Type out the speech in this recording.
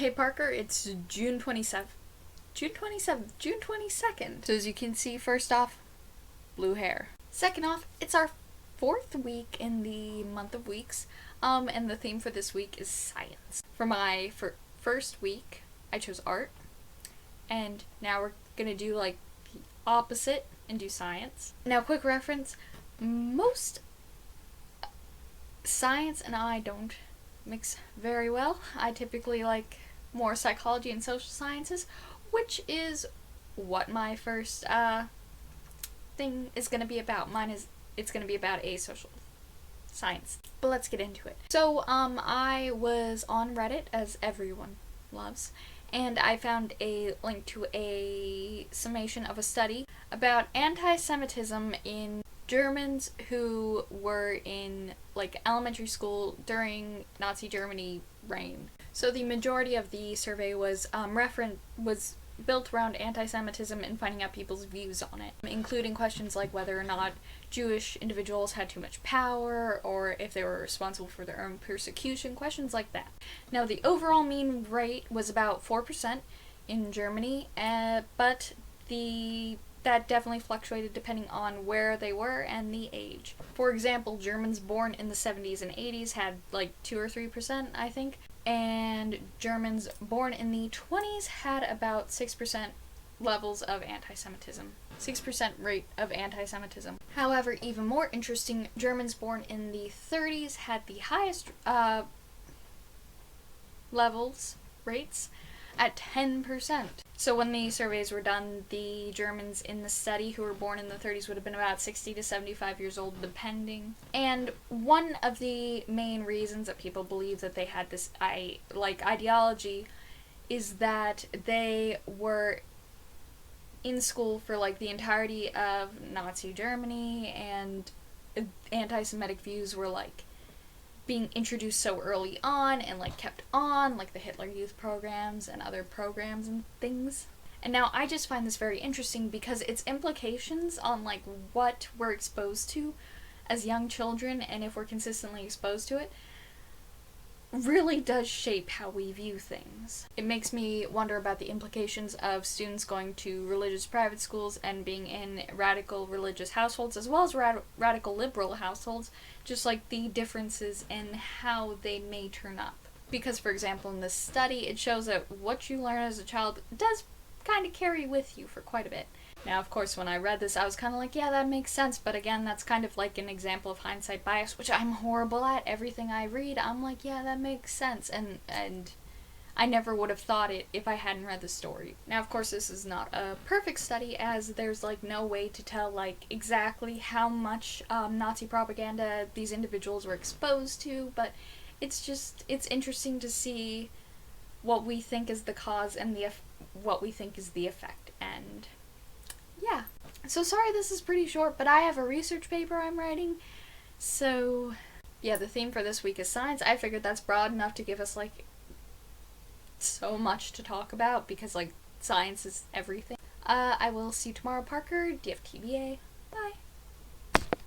Hey Parker, it's June 27th. June 22nd. So as you can see, first off, blue hair. Second off, it's our 4th week in the month of weeks, and the theme for this week is science. For my first week, I chose art, and now we're gonna do like the opposite and do science. Now, quick reference, most science and I don't mix very well. I typically like more psychology and social sciences, which is what my first thing is going to be about. It's going to be about a social science. But let's get into it. So I was on Reddit, as everyone loves, and I found a link to a summation of a study about anti-Semitism in Germans who were in like elementary school during Nazi Germany reign. So the majority of the survey was built around anti-Semitism and finding out people's views on it, including questions like whether or not Jewish individuals had too much power or if they were responsible for their own persecution, questions like that. Now, the overall mean rate was about 4% in Germany, but that definitely fluctuated depending on where they were and the age. For example, Germans born in the 70s and 80s had like 2 or 3%, I think, and Germans born in the 20s had about 6% levels of anti-Semitism. 6% rate of anti-Semitism. However, even more interesting, Germans born in the 30s had the highest rates at 10%. So when the surveys were done, the Germans in the study who were born in the 30s would have been about 60 to 75 years old, depending. And one of the main reasons that people believe that they had this ideology is that they were in school for like the entirety of Nazi Germany, and anti-Semitic views were like being introduced so early on and like kept on, like the Hitler Youth programs and other programs and things. And now I just find this very interesting because its implications on like what we're exposed to as young children, and if we're consistently exposed to it, really does shape how we view things. It makes me wonder about the implications of students going to religious private schools and being in radical religious households as well as radical liberal households, just like the differences in how they may turn up. Because, for example, in this study, it shows that what you learn as a child does kind of carry with you for quite a bit. Now, of course, when I read this, I was kind of like, yeah, that makes sense, but again, that's kind of like an example of hindsight bias, which I'm horrible at. Everything I read, I'm like, yeah, that makes sense, and I never would have thought it if I hadn't read the story. Now, of course, this is not a perfect study, as there's like no way to tell like exactly how much Nazi propaganda these individuals were exposed to, but it's interesting to see what we think is the cause and what we think is the effect, and yeah. So sorry this is pretty short, but I have a research paper I'm writing, so yeah, the theme for this week is science. I figured that's broad enough to give us like so much to talk about, because like science is everything. I will see you tomorrow, Parker. Do you have TBA? Bye.